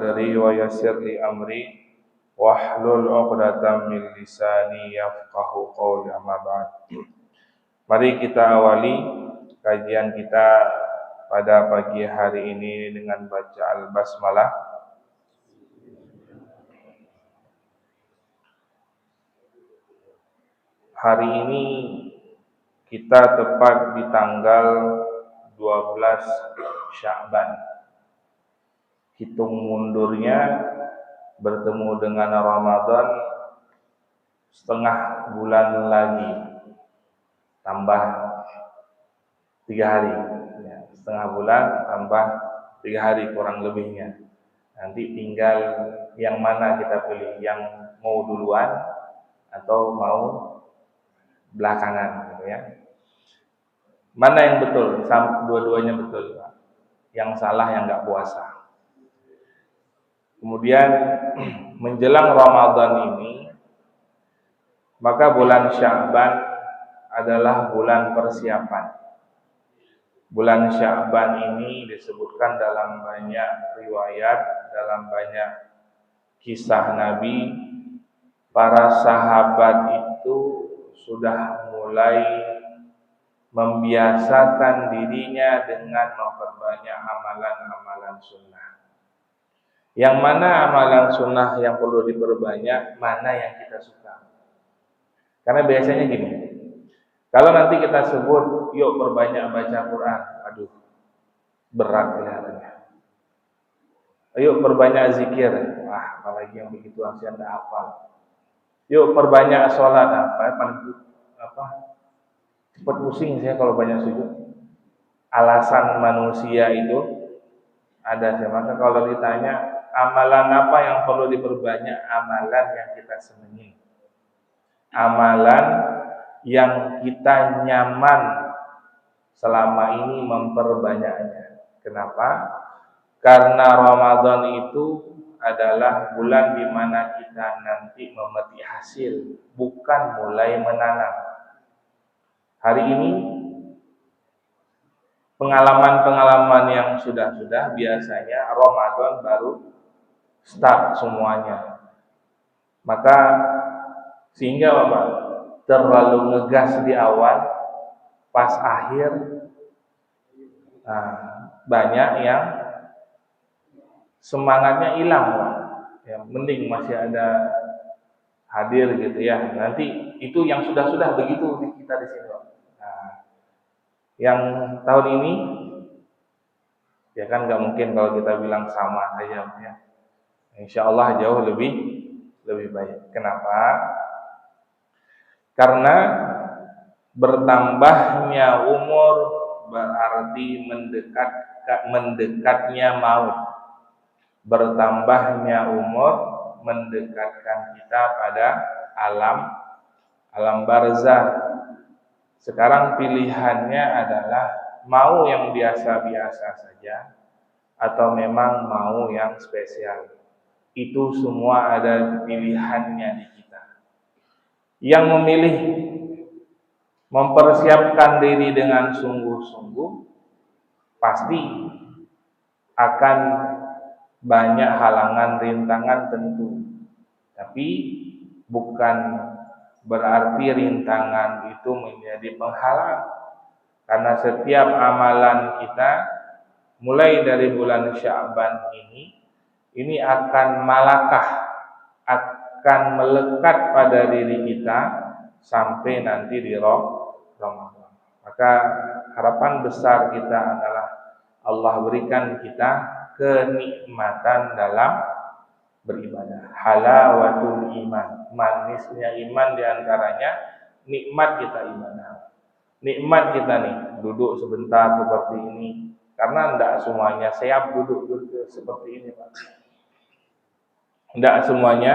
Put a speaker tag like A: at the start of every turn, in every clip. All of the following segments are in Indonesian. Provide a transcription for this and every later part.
A: sadri wa yassir li amri wahlul 'uqdatam min lisani yafqahu qawli, amma ba'd. Mari kita awali kajian kita pada pagi hari ini dengan baca al-basmalah. Hari ini kita tepat di tanggal 12 Sya'ban. Hitung mundurnya bertemu dengan Ramadan setengah bulan lagi, tambah 3 hari ya, setengah bulan tambah 3 hari kurang lebihnya. Nanti tinggal yang mana kita pilih, yang mau duluan atau mau belakangan gitu ya. Mana yang betul? Dua-duanya betul, Pak. Yang salah yang nggak puasa. Kemudian menjelang Ramadan ini, maka bulan Sya'ban adalah bulan persiapan. Bulan Sya'ban ini disebutkan dalam banyak riwayat, dalam banyak kisah Nabi, para sahabat itu sudah mulai membiasakan dirinya dengan memperbanyak amalan-amalan sunnah. Yang mana amalan sunnah yang perlu diperbanyak, mana yang kita suka. Karena biasanya gini, kalau nanti kita sebut, yuk perbanyak baca Quran, aduh, berat kelihatannya. Yuk perbanyak zikir, apalagi yang begitu saya tidak hafal. Yuk perbanyak sholat, cepat pusing saya kalau banyak sujud. Alasan manusia itu ada. Maka kalau ditanya amalan apa yang perlu diperbanyak, amalan yang kita senangi, amalan yang kita nyaman selama ini memperbanyaknya. Kenapa? Karena Ramadan itu adalah bulan di mana kita nanti memetik hasil, bukan mulai menanam. Hari ini pengalaman-pengalaman yang sudah biasanya Ramadan baru start semuanya. Maka sehingga terlalu ngegas di awal, pas akhir banyak yang semangatnya hilang, Pak. Ya, mending masih ada hadir gitu ya. Nanti itu yang sudah begitu di kita di sini, Pak. Yang tahun ini ya kan nggak mungkin kalau kita bilang sama saja ya. Insya Allah jauh lebih baik. Kenapa? Karena bertambahnya umur berarti mendekatnya maut. Bertambahnya umur mendekatkan kita pada alam barzah. Sekarang pilihannya adalah mau yang biasa-biasa saja atau memang mau yang spesial. Itu semua ada pilihannya di kita. Yang memilih mempersiapkan diri dengan sungguh-sungguh pasti akan banyak halangan, rintangan tentu. Tapi bukan berarti rintangan itu menjadi penghalang. Karena setiap amalan kita mulai dari bulan Sya'ban ini akan malakah, akan melekat pada diri kita sampai nanti di Ramadan. Maka harapan besar kita adalah Allah berikan kita kenikmatan dalam beribadah. Halawatul iman, manisnya iman diantaranya nikmat kita ibadah. Nikmat kita nih duduk sebentar seperti ini, karena tidak semuanya siap duduk seperti ini, Pak. Tidak semuanya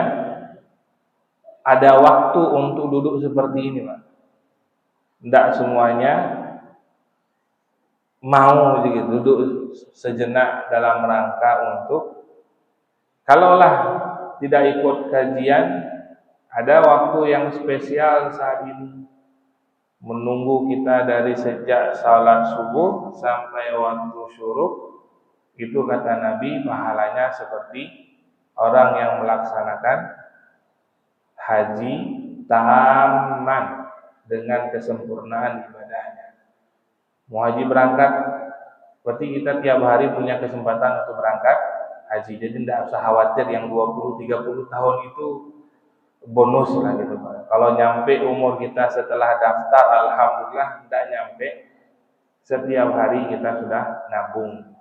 A: ada waktu untuk duduk seperti ini, Pak. Tidak semuanya mau duduk sejenak dalam rangka untuk, kalaulah tidak ikut kajian, ada waktu yang spesial saat ini menunggu kita dari sejak salat subuh sampai waktu syuruk. Itu kata Nabi, pahalanya seperti orang yang melaksanakan haji taman dengan kesempurnaan ibadahnya. Mau haji berangkat, berarti kita tiap hari punya kesempatan untuk berangkat haji. Jadi tidak usah khawatir yang 20-30 tahun itu bonus lah gitu Pak. Kalau nyampe umur kita setelah daftar, alhamdulillah tidak nyampe. Setiap hari kita sudah nabung.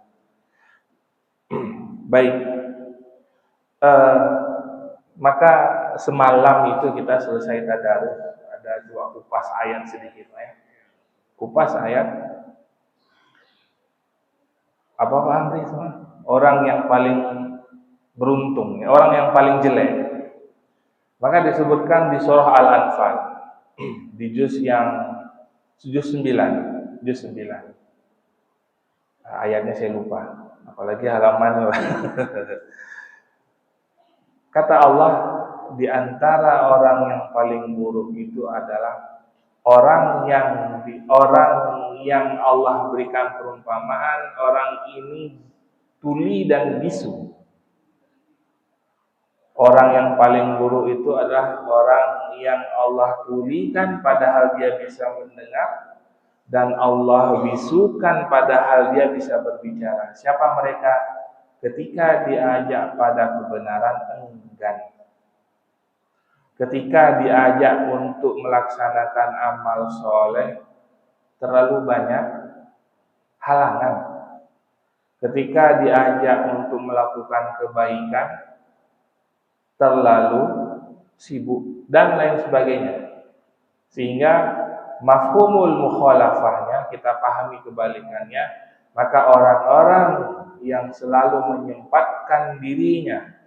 A: Baik. Maka semalam itu kita selesai tadarus, ada 2 kupas ayat sedikit ya. Kupas ayat apa Pak Andri? Orang yang paling beruntung, orang yang paling jelek. Maka disebutkan di surah Al-Anfal di juz 9. Ayatnya saya lupa, apalagi halamannya. Kata Allah, di antara orang yang paling buruk itu adalah orang yang Allah berikan perumpamaan, orang ini tuli dan bisu. Orang yang paling buruk itu adalah orang yang Allah tulikan padahal dia bisa mendengar, dan Allah bisukan padahal dia bisa berbicara. Siapa mereka? Ketika diajak pada kebenaran enggan. Ketika diajak untuk melaksanakan amal soleh, terlalu banyak halangan. Ketika diajak untuk melakukan kebaikan, terlalu sibuk dan lain sebagainya. Sehingga mafhumul mukhalafahnya kita pahami kebalikannya, maka orang-orang yang selalu menyempatkan dirinya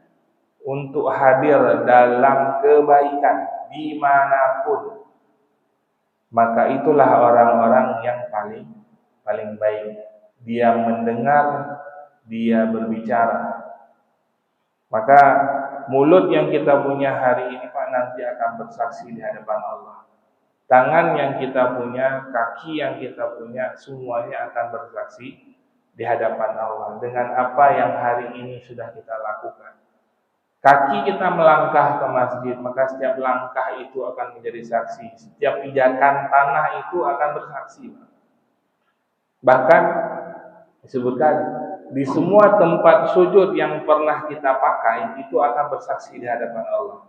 A: untuk hadir dalam kebaikan dimanapun, maka itulah orang-orang yang paling baik. Dia mendengar, dia berbicara. Maka mulut yang kita punya hari ini Pak nanti akan bersaksi di hadapan Allah. Tangan yang kita punya, kaki yang kita punya, semuanya akan bersaksi di hadapan Allah dengan apa yang hari ini sudah kita lakukan. Kaki kita melangkah ke masjid, maka setiap langkah itu akan menjadi saksi. Setiap pijakan tanah itu akan bersaksi. Bahkan disebutkan di semua tempat sujud yang pernah kita pakai itu akan bersaksi di hadapan Allah.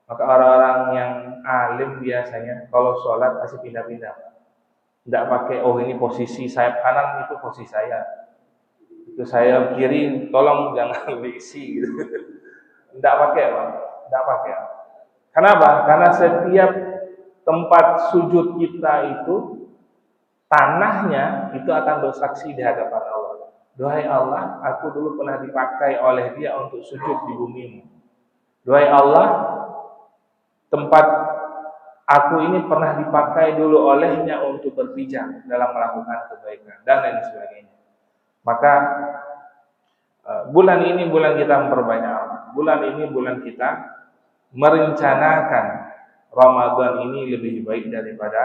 A: Maka orang-orang yang alim biasanya kalau sholat pasti pindah-pindah. Tidak pakai, oh ini posisi sayap kanan, itu posisi saya. Itu saya kiri, tolong jangan diisi gitu. Tidak pakai Pak. Tidak pakai. Kenapa? Karena setiap tempat sujud kita itu, tanahnya itu akan bersaksi di hadapan Allah. Duhai Allah, aku dulu pernah dipakai oleh dia untuk sujud di bumimu. Duhai Allah, tempat aku ini pernah dipakai dulu olehnya untuk berpijak dalam melakukan kebaikan dan lain sebagainya. Maka bulan ini bulan kita memperbanyak amal. Bulan ini bulan kita merencanakan Ramadan ini lebih baik daripada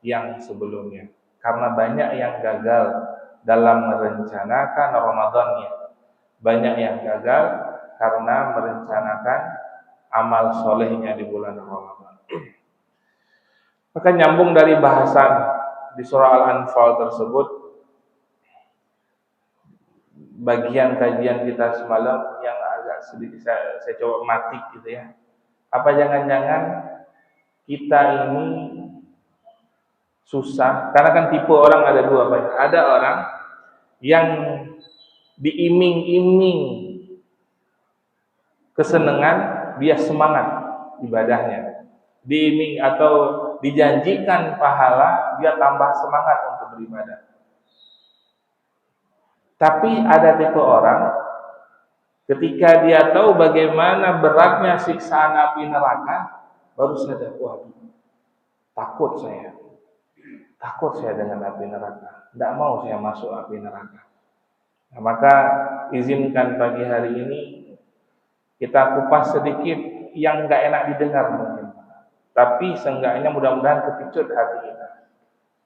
A: yang sebelumnya. Karena banyak yang gagal dalam merencanakan Ramadannya. Banyak yang gagal karena merencanakan amal solehnya di bulan Ramadan. Maka nyambung dari bahasan di surah Al-Anfal tersebut, bagian kajian kita semalam yang agak sedikit saya coba matik gitu ya. Apa jangan-jangan kita ini susah, karena kan tipe orang ada dua banyak. Ada orang yang diiming-iming kesenangan, dia semangat ibadahnya. Diiming atau dijanjikan pahala, dia tambah semangat untuk beribadah. Tapi ada tipe orang, ketika dia tahu bagaimana beratnya siksaan api neraka, baru sadar, wah, takut saya dengan api neraka. Tidak mau saya masuk api neraka. Nah, maka izinkan pagi hari ini kita kupas sedikit yang nggak enak didengar mungkin, tapi seenggaknya mudah-mudahan kepicut hati kita.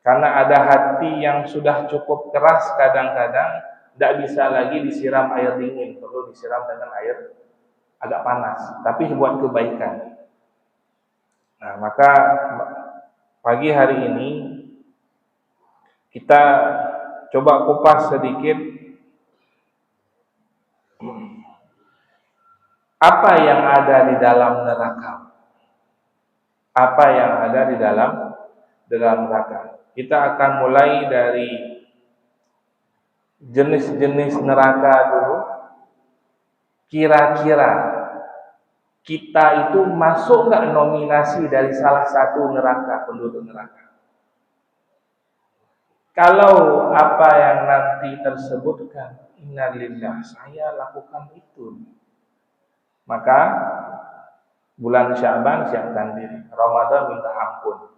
A: Karena ada hati yang sudah cukup keras kadang-kadang, Tidak bisa lagi disiram air dingin, perlu disiram dengan air agak panas, tapi buat kebaikan. Nah, maka pagi hari ini kita coba kupas sedikit apa yang ada di dalam neraka. Apa yang ada di dalam neraka. Kita akan mulai dari jenis-jenis neraka dulu. Kira-kira kita itu masuk nggak nominasi dari salah satu neraka, penduduk neraka? Kalau apa yang nanti tersebutkan, innalillah, saya lakukan itu, maka bulan Sya'ban siapkan diri, Ramadan minta ampun.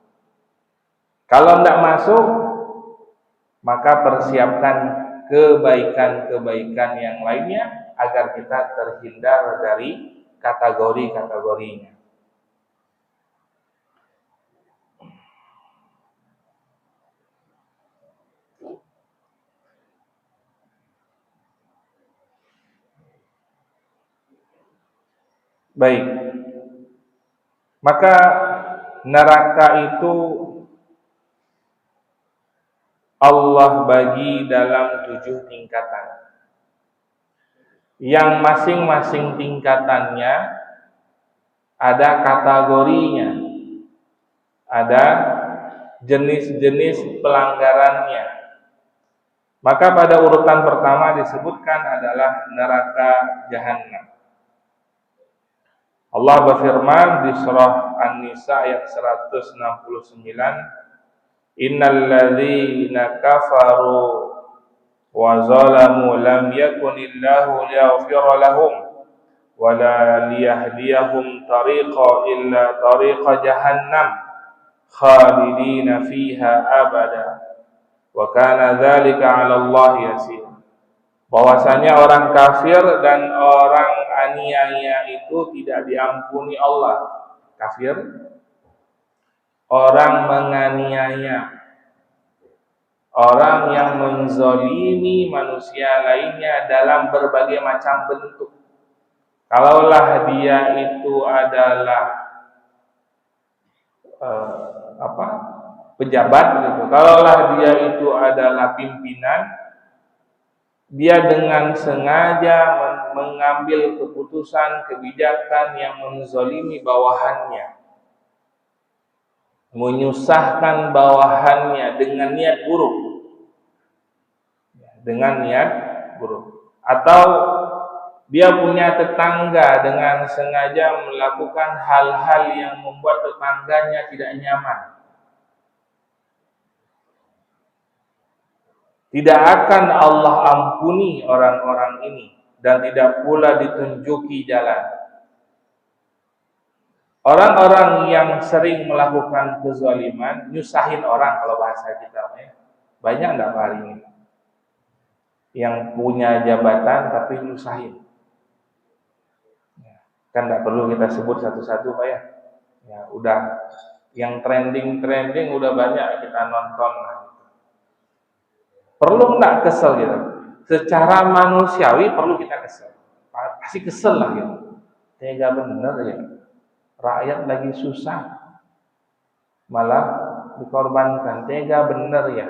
A: Kalau tidak masuk, maka persiapkan kebaikan-kebaikan yang lainnya agar kita terhindar dari kategori-kategorinya. Baik. Maka neraka itu Allah bagi dalam 7 tingkatan. Yang masing-masing tingkatannya ada kategorinya, ada jenis-jenis pelanggarannya. Maka pada urutan pertama disebutkan adalah neraka Jahannam. Allah berfirman di surah An-Nisa ayat 169, Innal ladzina kafaru wa zalamu lam yakunillahu liyaghfira lahum wa la liyahdiyahum tariqa illa tariqa jahannam khalidina fiha abada wa kana dzalika 'ala Allah yasir. Bahwasanya orang kafir dan orang aniaya itu tidak diampuni Allah. Kafir, orang menganiaya, orang yang menzolimi manusia lainnya dalam berbagai macam bentuk. Kalaulah dia itu adalah pejabat gitu. Kalaulah dia itu adalah pimpinan, dia dengan sengaja mengambil keputusan kebijakan yang menzolimi bawahannya, menyusahkan bawahannya dengan niat buruk, atau dia punya tetangga dengan sengaja melakukan hal-hal yang membuat tetangganya tidak nyaman. Tidak akan Allah ampuni orang-orang ini dan tidak pula ditunjuki jalan. Orang-orang yang sering melakukan kezaliman, nyusahin orang kalau bahasa kita, banyak enggak hari ini yang punya jabatan tapi nyusahin? Kan enggak perlu kita sebut satu-satu, Pak ya. Ya, udah yang trending udah banyak kita nonton lah. Perlu enggak kesel gitu? Secara manusiawi perlu kita kesel. Pasti kesel lah gitu. Tega bener ya. Rakyat lagi susah malah dikorbankan. Tega bener ya.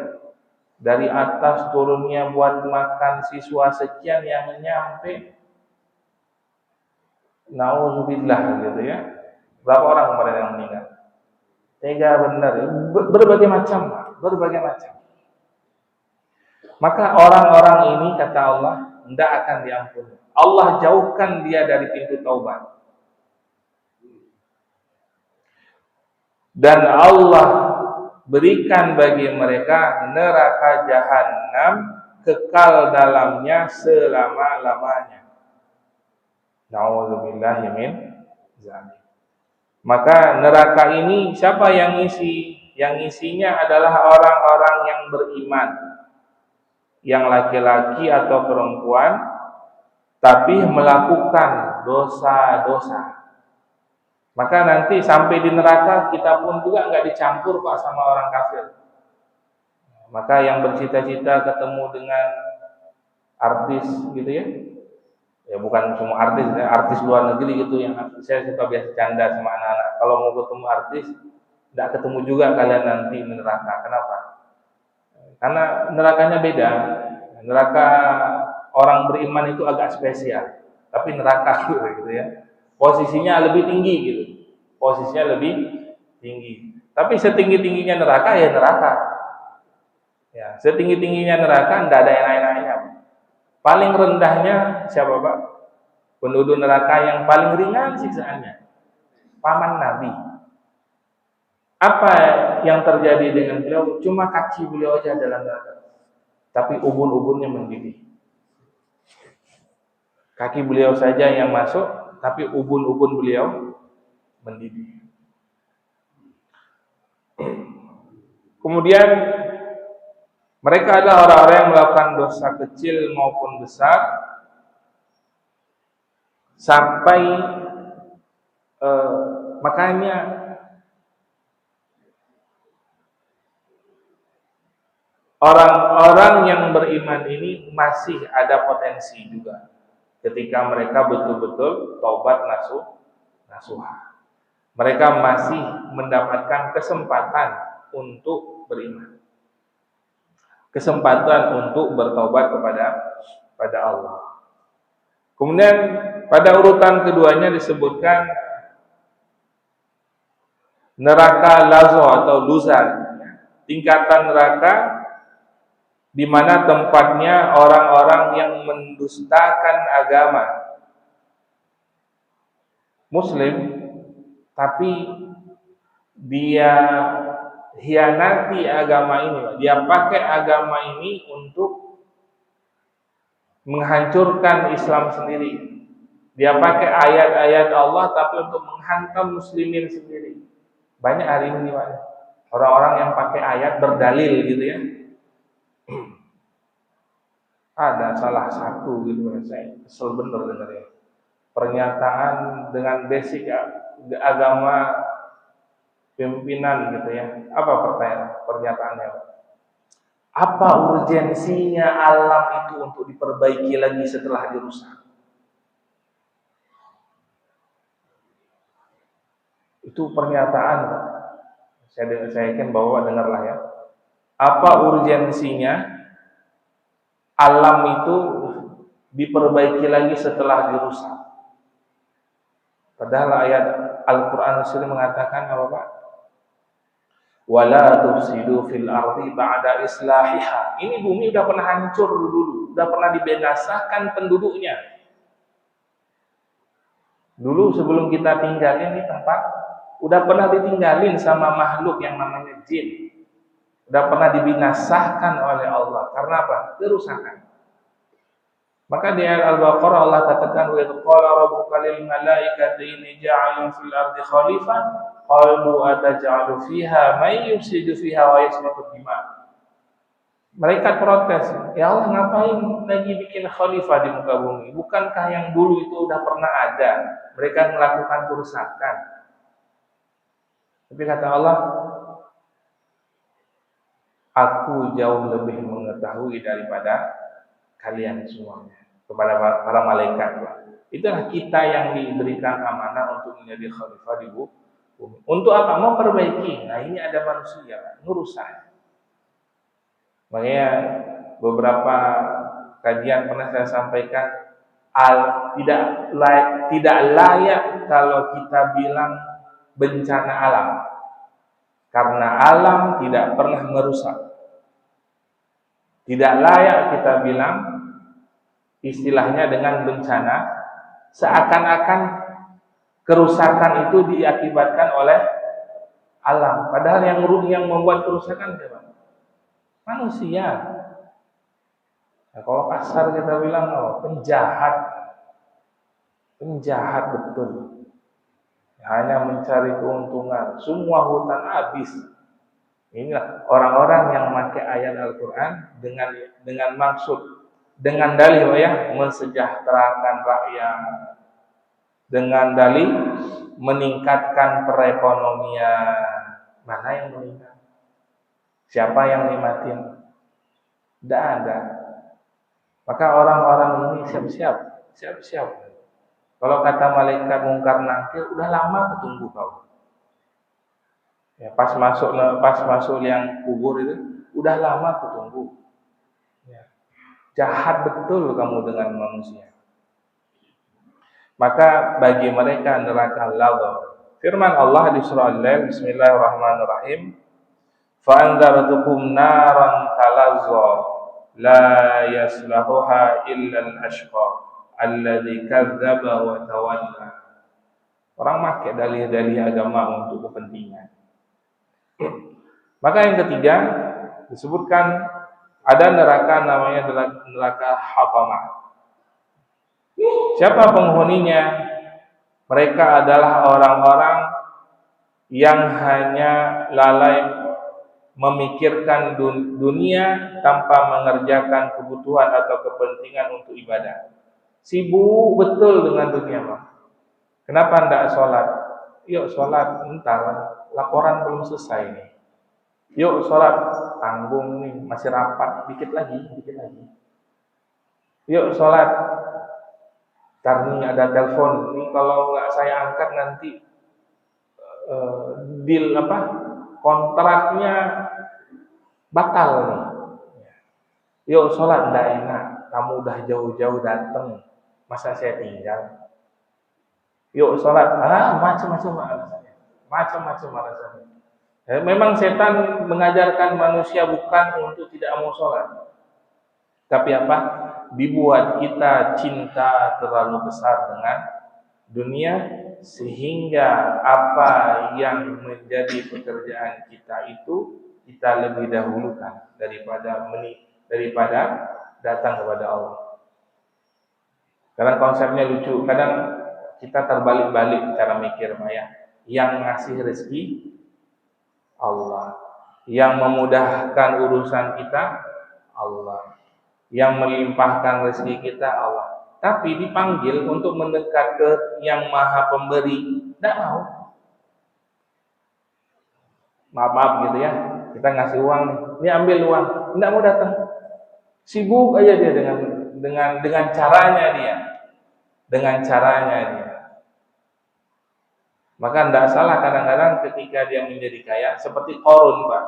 A: Dari atas turunnya buat makan siswa sekian yang nyampe, nauzubillah gitu ya. Berapa orang kemarin yang meninggal? Tega bener ya. Berbagai macam. Maka orang-orang ini kata Allah tidak akan diampuni. Allah jauhkan dia dari pintu taubat. Dan Allah berikan bagi mereka neraka Jahannam kekal dalamnya selama-lamanya. Nauzubillahi min dzalik. Maka neraka ini siapa yang ngisi? Yang ngisinya adalah orang-orang yang beriman, yang laki-laki atau perempuan, tapi melakukan dosa-dosa. Maka nanti sampai di neraka kita pun juga nggak dicampur Pak sama orang kafir. Maka yang bercita-cita ketemu dengan artis gitu ya. Ya bukan semua artis, ya, artis luar negeri gitu yang saya suka biasa canda sama anak-anak. Kalau mau ketemu artis, tidak ketemu juga kalian nanti di neraka. Kenapa? Karena nerakanya beda. Neraka orang beriman itu agak spesial, tapi neraka gitu ya. Posisinya lebih tinggi gitu. Posisinya lebih tinggi. Tapi setinggi-tingginya neraka ya neraka. Ya, setinggi-tingginya neraka tidak ada yang lain-lainnya. Paling rendahnya siapa Pak? Penduduk neraka yang paling ringan siksaannya. Paman Nabi. Apa yang terjadi dengan beliau? Cuma kaki beliau aja dalam neraka. Tapi ubun-ubunnya mendidih. Kaki beliau saja yang masuk, tapi ubun-ubun beliau mendidih. Kemudian mereka adalah orang-orang yang melakukan dosa kecil maupun besar sampai makanya orang-orang yang beriman ini masih ada potensi juga ketika mereka betul-betul taubat nasuha. Mereka masih mendapatkan kesempatan untuk beriman. Kesempatan untuk bertobat kepada Allah. Kemudian pada urutan keduanya disebutkan neraka lazo atau luzan, tingkatan neraka di mana tempatnya orang-orang yang mendustakan agama Muslim, tapi dia hianati agama ini, dia pakai agama ini untuk menghancurkan Islam sendiri. Dia pakai ayat-ayat Allah tapi untuk menghantam muslimin sendiri. Banyak hari ini Pak, orang-orang yang pakai ayat berdalil gitu ya. Ada salah satu gitu ya, saya kesel bener dengarnya. Pernyataan dengan basic agama pimpinan gitu ya. Apa pernyataannya? Apa urgensinya alam itu untuk diperbaiki lagi setelah dirusak? Itu pernyataan. Saya yakin bahwa dengarlah ya. Apa urgensinya alam itu diperbaiki lagi setelah dirusak? Padahal ayat Al-Quran Sendiri mengatakan apa Pak? Wala tufsidu fil ardi ba'da islahiha. Ini bumi udah pernah hancur dulu, udah pernah dibinasakan penduduknya. Dulu sebelum kita tinggalin di tempat, udah pernah ditinggalin sama makhluk yang namanya jin. Udah pernah dibinasakan oleh Allah. Karena apa? Kerusakan. Maka di ayat Al-Baqarah Allah katakan wa qala rabbuka lil malaikati inni ja'ilun fil ardi khalifah qalu ataj'alu fiha may yufsidu fiha wa yasfiku dima. Malaikat protes, ya Allah ngapain lagi bikin khalifah di muka bumi? Bukankah yang dulu itu udah pernah ada? Mereka melakukan kerusakan. Tapi kata Allah, aku jauh lebih mengetahui daripada kalian semuanya. Kepada para malaikat. Itulah kita yang diberikan amanah untuk menjadi khalifah di bumi. Untuk apa? Memperbaiki. Nah ini ada manusia ngerusak. Makanya beberapa kajian pernah saya sampaikan tidak layak kalau kita bilang bencana alam, karena alam tidak pernah merusak. Tidak layak kita bilang istilahnya dengan bencana, seakan-akan kerusakan itu diakibatkan oleh alam. Padahal yang membuat kerusakan siapa? Manusia. Nah, kalau kasar kita bilang, penjahat betul. Hanya mencari keuntungan. Semua hutan habis. Inilah orang-orang yang memakai ayat Al-Quran dengan maksud, dengan dalil ya, mensejahterakan rakyat, dengan dalil meningkatkan perekonomian. Mana yang meningkat? Siapa yang nikmatin? Tidak ada. Maka orang-orang ini siap-siap. Kalau kata malaikat mungkar nakir, udah lama ketunggu kau. Ya, pas masuk yang kubur itu, udah lama ketunggu. Ya. Jahat betul kamu dengan manusia. Maka bagi mereka neraka lazza. Firman Allah di surah Al-Lail, Bismillahirrahmanirrahim. Fa'anzartukum naran talazza la yaslahuha illa al-ashqa alladzi kadzdzaba wa tawalla. Orang pakai dalih-dalih agama untuk kepentingan. Maka yang ketiga disebutkan ada neraka namanya neraka hatamah. Siapa penghuninya? Mereka adalah orang-orang yang hanya lalai memikirkan dunia tanpa mengerjakan kebutuhan atau kepentingan untuk ibadah. Sibuk betul dengan dunia, Pak. Kenapa tidak sholat? Yuk sholat, entar laporan belum selesai nih. Yuk sholat, tanggung nih, masih rapat, dikit lagi. Yuk sholat, ntar nih ada telepon, nih kalau nggak saya angkat nanti deal kontraknya batal nih. Yuk sholat, nggak enak, kamu udah jauh-jauh datang, masa saya tinggal? Yuk sholat, macam-macam alasannya. Memang setan mengajarkan manusia bukan untuk tidak mau sholat, tapi dibuat kita cinta terlalu besar dengan dunia sehingga apa yang menjadi pekerjaan kita itu kita lebih dahulukan daripada datang kepada Allah. Kadang konsepnya lucu, kadang kita terbalik-balik cara mikir, Maya. Yang ngasih rezeki Allah, yang memudahkan urusan kita Allah, yang melimpahkan rezeki kita Allah. Tapi dipanggil untuk mendekat ke yang Maha Pemberi, tidak mau. Maaf gitu ya, kita ngasih uang nih, ini ambil uang, tidak mau datang. Sibuk aja dia dengan caranya dia. Maka tidak salah kadang-kadang ketika dia menjadi kaya seperti Qarun, Pak,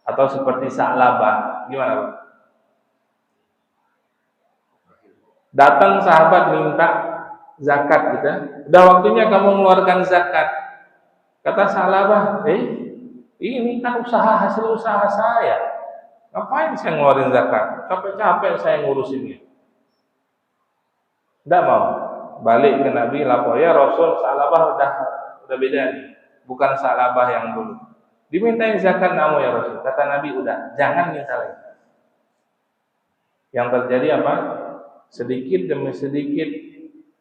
A: atau seperti Sa'labah. Gimana, Pak? Datang sahabat minta zakat gitu. Udah waktunya kamu mengeluarkan zakat. Kata Sa'labah, ini kan hasil usaha saya. Ngapain saya ngeluarin zakat? Capek-capek saya ngurusinnya. Tidak mau. Balik ke Nabi, lapor, ya Rasul, Sa'labah udah beda nih, bukan Sa'labah yang dulu. Dimintain zakat kamu ya Rasul. Kata Nabi, udah, jangan minta lagi. Yang terjadi apa? Sedikit demi sedikit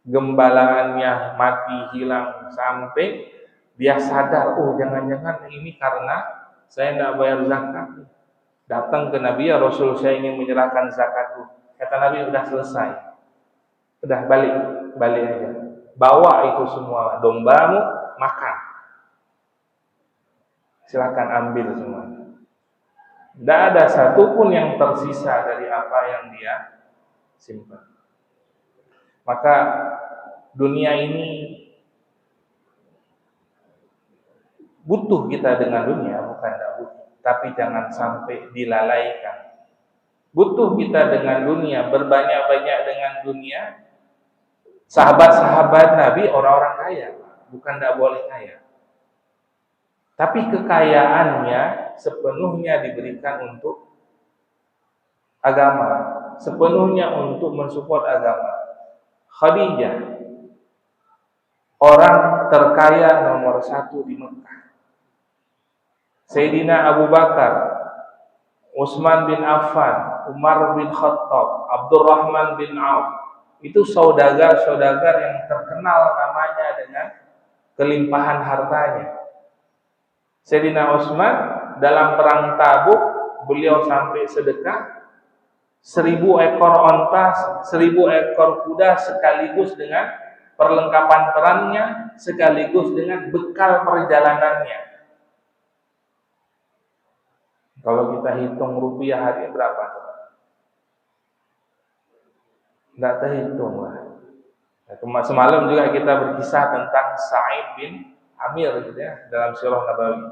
A: gembalaannya mati hilang sampai dia sadar, jangan-jangan ini karena saya tidak bayar zakat. Datang ke Nabi, ya Rasul, saya ingin menyerahkan zakatku. Kata Nabi, udah selesai. Udah balik aja. Bawa itu semua dombamu, makan. Silakan ambil semuanya. Tidak ada satupun yang tersisa dari apa yang dia simpan. Maka dunia ini butuh kita dengan dunia, bukan tidak butuh, tapi jangan sampai dilalaikan. Butuh kita dengan dunia, berbanyak-banyak dengan dunia. Sahabat-sahabat Nabi orang-orang kaya, bukan tidak boleh kaya. Tapi kekayaannya sepenuhnya diberikan untuk agama, sepenuhnya untuk mensupport agama. Khadijah, orang terkaya nomor 1 di Mekah. Sayyidina Abu Bakar, Utsman bin Affan, Umar bin Khattab, Abdurrahman bin Auf. Itu saudagar-saudagar yang terkenal namanya dengan kelimpahan hartanya. Sayyidina Utsman dalam perang Tabuk, beliau sampai sedekah 1000 ekor onta, 1000 ekor kuda sekaligus dengan perlengkapan perangnya, sekaligus dengan bekal perjalanannya. Kalau kita hitung rupiah hari berapa? Tidak terhitung lah. Semalam juga kita berkisah tentang Sa'id bin Amir gitu ya, dalam Sirah Nabawi.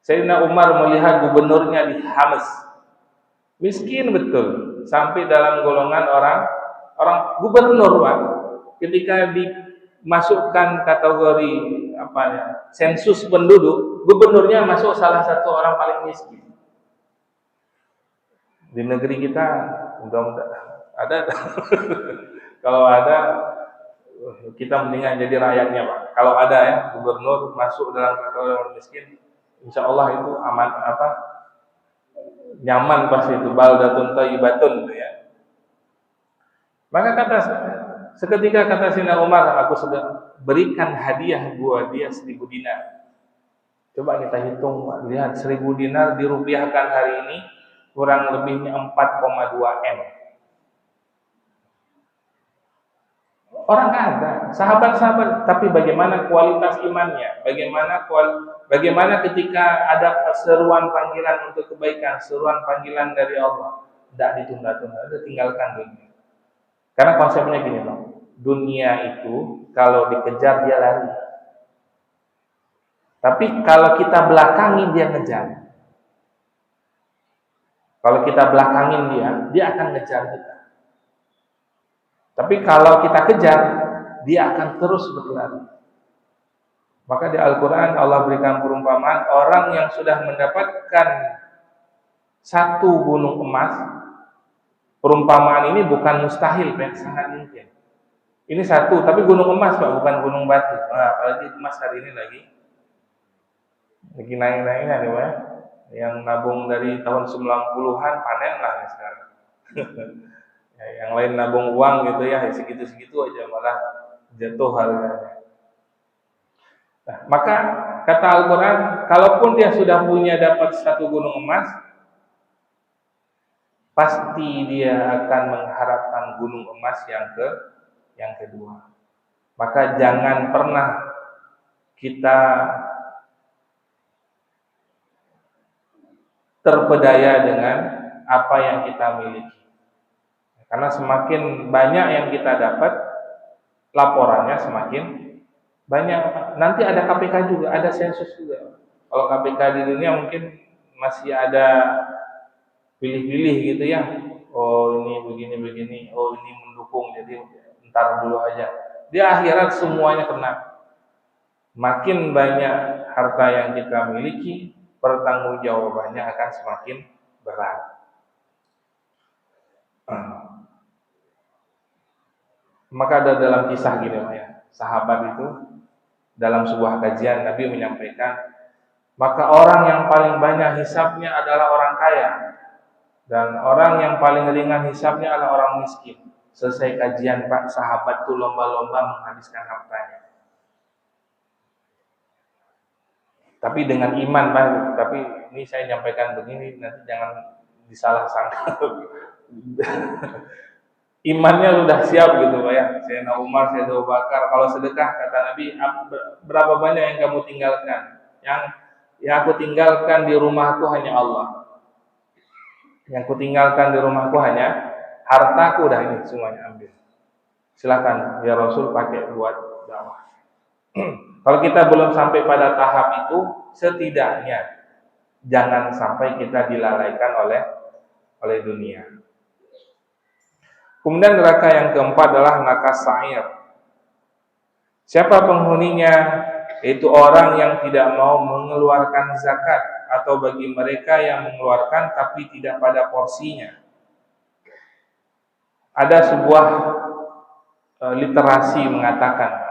A: Sayyidina Umar melihat gubernurnya di Hamas, miskin betul, sampai dalam golongan orang gubernur, Pak. Ketika dimasukkan kategori apa ya, sensus penduduk, gubernurnya masuk salah satu orang paling miskin. Di negeri kita mudah-mudahan ada. Kalau ada, kita mendingan jadi rakyatnya, Pak. Kalau ada ya gubernur masuk dalam kategori orang miskin, insya Allah itu aman, nyaman pasti itu, baldatun thayyibatun ya. Maka seketika kata Sayyidina Umar, aku sudah berikan hadiah buat dia 1000 dinar. Coba kita hitung, Pak. Lihat 1000 dinar dirupiahkan hari ini kurang lebihnya 4,2 M. Orang ada, sahabat-sahabat, tapi bagaimana kualitas imannya? Bagaimana ketika ada seruan panggilan untuk kebaikan, seruan panggilan dari Allah, tidak ditunda-tunda, udah tinggalkan dunia. Karena konsepnya gini, Bang. Dunia itu kalau dikejar dia lari. Tapi kalau kita belakangi dia ngejar. Kalau kita belakangin dia akan ngejar kita. Tapi kalau kita kejar, dia akan terus berlari. Maka di Al-Quran Allah berikan perumpamaan orang yang sudah mendapatkan 1 gunung emas. Perumpamaan ini bukan mustahil, sangat mungkin. Ini 1, tapi gunung emas, Pak, bukan gunung batu. Nah, apalagi emas hari ini lagi naik-naiknya nih, Pak. Yang nabung dari tahun 90-an panen lah ya sekarang. Ya, yang lain nabung uang gitu ya, segitu-segitu aja malah jatuh harganya. Nah, maka kata Al-Quran, kalaupun dia sudah punya dapat 1 gunung emas, pasti dia akan mengharapkan gunung emas yang kedua. Maka jangan pernah kita terpedaya dengan apa yang kita miliki. Karena semakin banyak yang kita dapat, laporannya semakin banyak. Nanti ada KPK juga, ada sensus juga. Kalau KPK di dunia mungkin masih ada pilih-pilih gitu ya. Oh ini begini, oh ini mendukung, jadi ntar dulu aja. Di akhirat semuanya kena. Makin banyak harta yang kita miliki, pertanggungjawabannya akan semakin berat. Maka ada dalam kisah gini ya, sahabat itu dalam sebuah kajian Nabi menyampaikan, maka orang yang paling banyak hisabnya adalah orang kaya, dan orang yang paling ringan hisabnya adalah orang miskin. Selesai kajian, Pak, sahabat itu lomba-lomba menghabiskan hartanya. Tapi dengan iman, Pak. Tapi ini saya nyampaikan begini, nanti jangan disalah sangka. Imannya sudah siap gitu, Pak ya. Sayyidina Umar, Sayyidina Abu Bakar, kalau sedekah kata Nabi, berapa banyak yang kamu tinggalkan? Yang aku tinggalkan di rumahku hanya Allah. Yang aku tinggalkan di rumahku hanya hartaku, dah ini semuanya ambil. Silakan ya Rasul pakai buat dakwah. Kalau kita belum sampai pada tahap itu, setidaknya jangan sampai kita dilalaikan oleh dunia. Kemudian neraka yang keempat adalah neraka sa'ir. Siapa penghuninya? Yaitu orang yang tidak mau mengeluarkan zakat, atau bagi mereka yang mengeluarkan tapi tidak pada porsinya. Ada sebuah literasi mengatakan,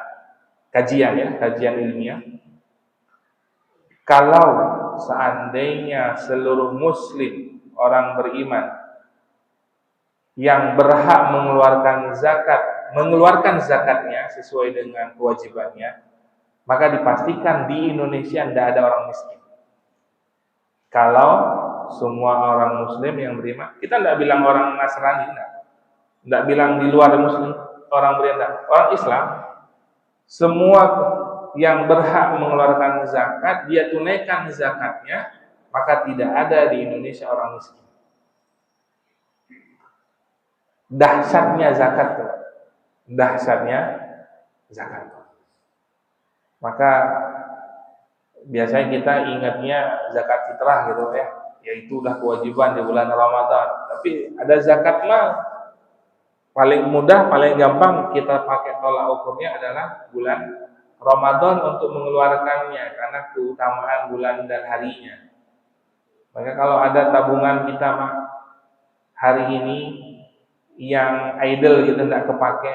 A: kajian ilmiah, kalau seandainya seluruh muslim, orang beriman yang berhak mengeluarkan zakatnya sesuai dengan kewajibannya, maka dipastikan di Indonesia tidak ada orang miskin. Kalau semua orang muslim yang beriman, kita tidak bilang orang Nasrani, tidak bilang di luar muslim orang beriman, orang Islam, semua yang berhak mengeluarkan zakat, dia tunaikan zakatnya, maka tidak ada di Indonesia orang miskin. Dahsyatnya zakat tuh. Dahsyatnya zakat. Maka biasanya kita ingatnya zakat fitrah gitu ya, yaitu udah kewajiban di bulan Ramadan. Tapi ada zakat mal. Paling mudah, paling gampang kita pakai tolak ukurnya adalah bulan Ramadan untuk mengeluarkannya karena keutamaan bulan dan harinya. Maka kalau ada tabungan kita hari ini yang idle gitu tidak kepake,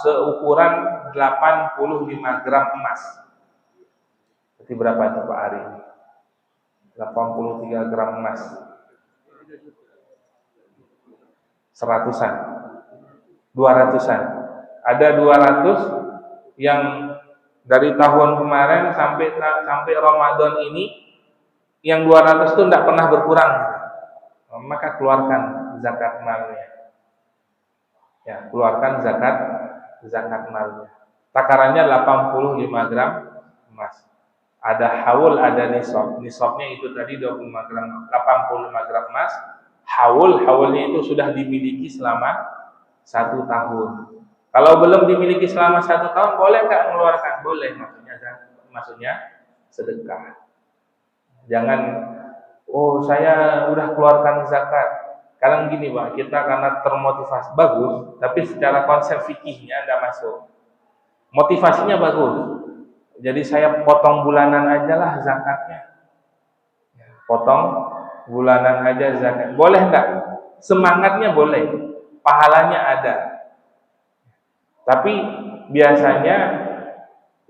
A: seukuran 85 gram emas. Berarti berapa itu Pak hari ini? 83 gram emas. 100-an. 200-an. Ada 200 yang dari tahun kemarin sampai Ramadan ini yang 200 itu tidak pernah berkurang. Maka keluarkan zakat malnya. Ya, keluarkan zakat malnya. Takarannya 85 gram emas. Ada haul, ada nisab. Nisabnya itu tadi 85 gram emas. Haulnya itu sudah dimiliki selama 1 tahun. Kalau belum dimiliki selama 1 tahun, boleh nggak mengeluarkan? Boleh, maksudnya sedekah. Jangan, oh saya udah keluarkan zakat. Kadang gini Pak, kita karena termotivasi bagus, tapi secara konsep fikihnya tidak masuk. Motivasinya bagus. Jadi saya potong bulanan aja lah zakatnya. Potong bulanan aja zakat. Boleh enggak? Semangatnya boleh. Pahalanya ada. Tapi biasanya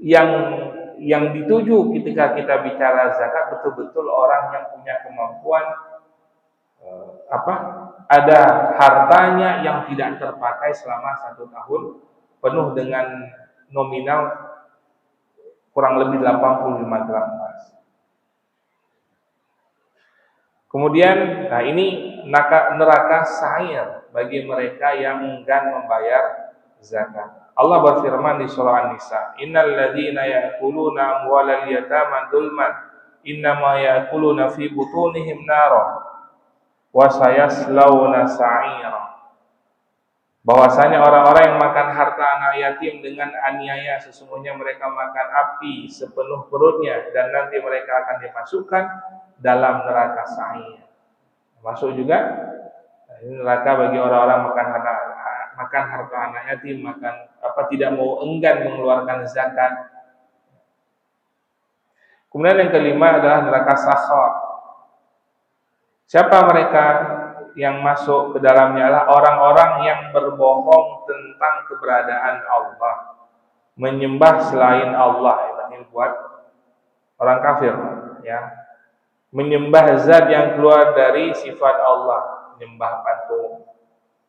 A: yang dituju ketika kita bicara zakat betul-betul orang yang punya kemampuan ada hartanya yang tidak terpakai selama 1 tahun penuh dengan nominal kurang lebih 85 gram emas. Kemudian, nah ini neraka sa'ir bagi mereka yang enggan membayar zakat. Allah berfirman di surah An-Nisa, "Innal ladzina ya'kuluna amwalal yatama dzulman, innama ya'kuluna fi butunihim nara wa sayaslawna sa'ira." Bahwasanya orang-orang yang makan harta anak yatim dengan aniaya sesungguhnya mereka makan api sepenuh perutnya dan nanti mereka akan dimasukkan dalam neraka sa'ir. Masuk juga ini neraka bagi orang-orang makan harta anak yatim, tidak mau enggan mengeluarkan zakat. Kemudian yang kelima adalah neraka sakhar. Siapa mereka yang masuk ke dalamnya? Adalah orang-orang yang berbohong tentang keberadaan Allah, menyembah selain Allah. Ini buat orang kafir, ya. Menyembah zat yang keluar dari sifat Allah, menyembah patung,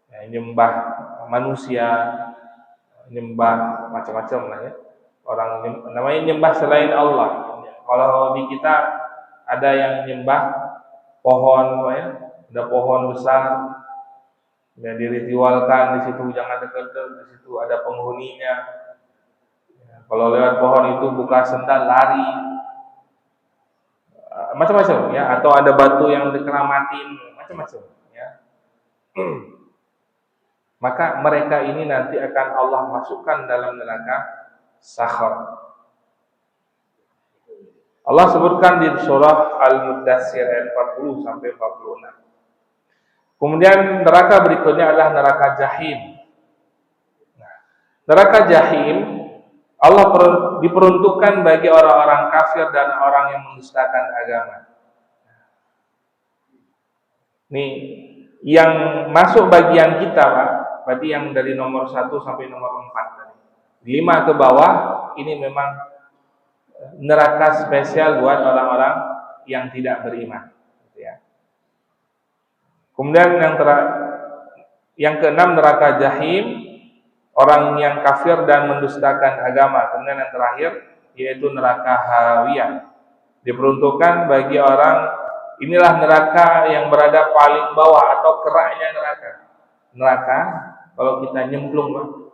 A: ya, menyembah manusia, menyembah macam-macam lah ya. Orang namanya menyembah selain Allah. Kalau di kita ada yang menyembah pohon, ya, ada pohon besar, ya, diritualkan di situ jangan dekat-dekat, di situ ada penghuninya. Ya, kalau lewat pohon itu buka sendal lari. Macam-macam ya, atau ada batu yang dikeramatin, macam-macam ya. Maka mereka ini nanti akan Allah masukkan dalam neraka sakhar. Allah sebutkan di surah Al-Muddatsir ayat 40 sampai 46. Kemudian neraka berikutnya adalah neraka jahim. Neraka jahim Allah diperuntukkan bagi orang-orang kafir dan orang yang mendustakan agama. Nih, yang masuk bagian kita, Pak, berarti yang dari nomor 1 sampai nomor 4 tadi. 5 ke bawah ini memang neraka spesial buat orang-orang yang tidak beriman, gitu ya. Kemudian yang keenam neraka jahim, orang yang kafir dan mendustakan agama. Kemudian yang terakhir yaitu neraka hawiyah, diperuntukkan bagi orang, inilah neraka yang berada paling bawah atau keraknya neraka. Neraka kalau kita nyemplung,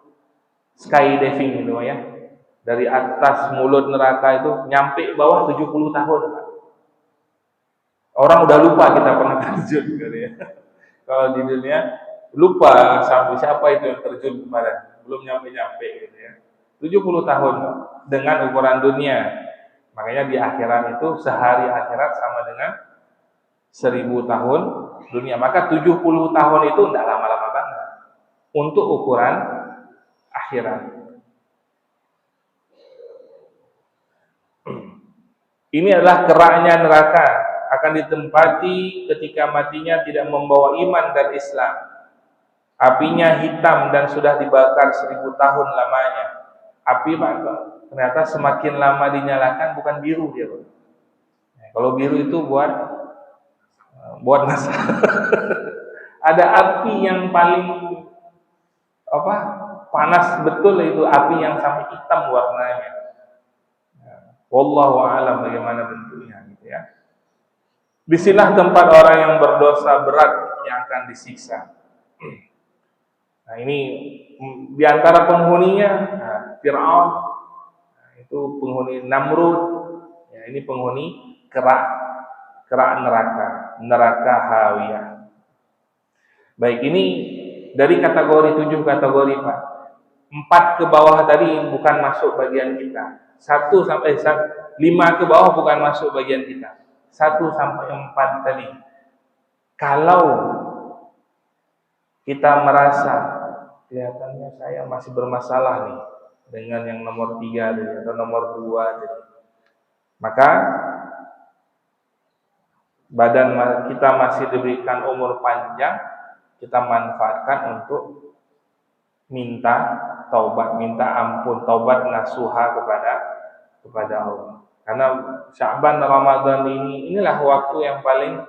A: skydiving gitu ya, dari atas mulut neraka itu nyampe bawah 70 tahun. Orang udah lupa kita pernah terjun gitu ya. Kalau di dunia Lupa sampai siapa itu yang terjun kemarin, belum nyampe-nyampe gitu ya. 70 tahun dengan ukuran dunia. Makanya di akhirat itu sehari akhirat sama dengan 1000 tahun dunia. Maka 70 tahun itu tidak lama-lama banget untuk ukuran akhirat. Ini adalah keraknya neraka, akan ditempati ketika matinya tidak membawa iman dan Islam. Apinya hitam dan sudah dibakar 1000 tahun lamanya. Api ternyata semakin lama dinyalakan bukan biru dia. Kalau biru itu buat masak. Ada api yang paling panas betul, itu api yang sampai hitam warnanya. Wallahu a'lam bagaimana bentuknya gitu ya. Disinilah tempat orang yang berdosa berat yang akan disiksa. Nah, ini diantara penghuninya Fir'aun, itu penghuni Namrud, ya, ini penghuni kerak neraka hawiyah. Baik, ini dari kategori 7 kategori Pak. 4 ke bawah tadi bukan masuk bagian kita. 1 sampai 5 ke bawah bukan masuk bagian kita. 1 sampai 4 tadi. Kalau kita merasa kelihatannya saya masih bermasalah nih dengan yang nomor 3 atau nomor 2 tadi, maka badan kita masih diberikan umur panjang, kita manfaatkan untuk minta taubat, minta ampun, taubat nasuha kepada Allah. Karena Sya'ban Ramadan inilah waktu yang paling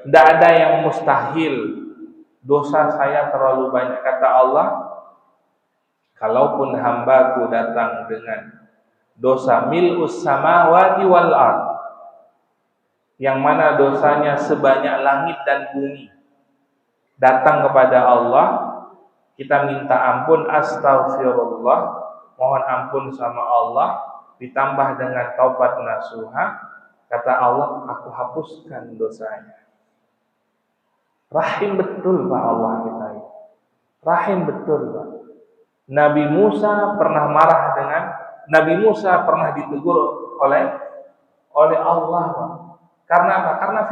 A: tidak ada yang mustahil. Dosa saya terlalu banyak, kata Allah, kalaupun hambaku datang dengan dosa mil'us samawati wal ard, yang mana dosanya sebanyak langit dan bumi, datang kepada Allah, kita minta ampun, astaghfirullah, mohon ampun sama Allah, ditambah dengan taubat nasuha, kata Allah, aku hapuskan dosanya. Rahim betul Pak Allah kita ini. Rahim betul Pak. Nabi Musa pernah ditegur oleh Allah Pak. Karena apa? Karena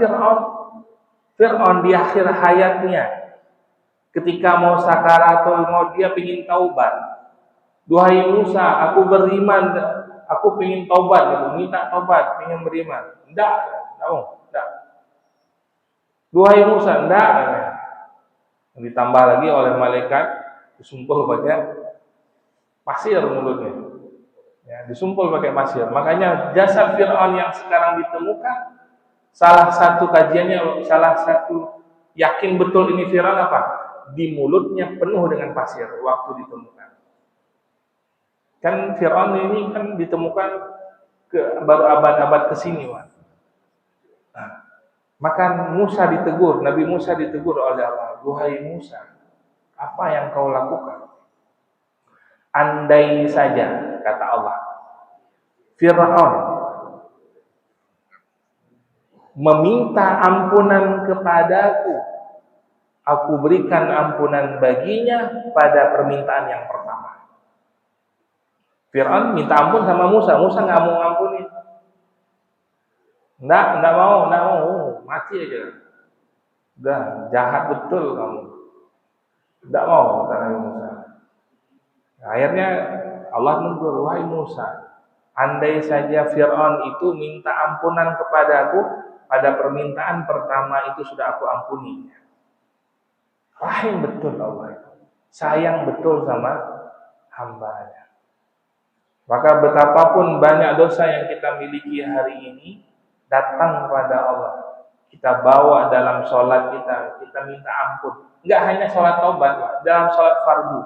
A: Fir'aun di akhir hayatnya, ketika mau sakaratul maut, dia ingin taubat. Duhai Musa, aku beriman, aku ingin taubat, minta taubat, ingin beriman. Tidak. Duhai Musa, tidak. Ditambah lagi oleh malaikat, disumpul pakai pasir mulutnya. Ya, disumpul pakai pasir. Makanya jasad Fir'aun yang sekarang ditemukan, salah satu kajiannya, salah satu yakin betul ini Fir'aun apa? Di mulutnya penuh dengan pasir waktu ditemukan. Kan Fir'aun ini kan ditemukan baru abad-abad kesini, Pak. Maka Nabi Musa ditegur oleh Allah, duhai Musa, apa yang kau lakukan? Andai saja, kata Allah, Fir'aun meminta ampunan kepadaku, aku berikan ampunan baginya pada permintaan yang pertama. Fir'aun minta ampun sama Musa nggak mau ngampuni. Nggak mau, mati aja. Udah jahat betul kamu. Nggak mau, kata Musa. Akhirnya Allah menegur, wahai Musa, andai saja Fir'aun itu minta ampunan kepadaku, pada permintaan pertama itu sudah aku ampuni. Rahim betul Allah itu. Sayang betul sama hambanya. Maka betapapun banyak dosa yang kita miliki hari ini, datang kepada Allah, kita bawa dalam sholat kita minta ampun. Enggak hanya sholat taubat, dalam sholat fardu.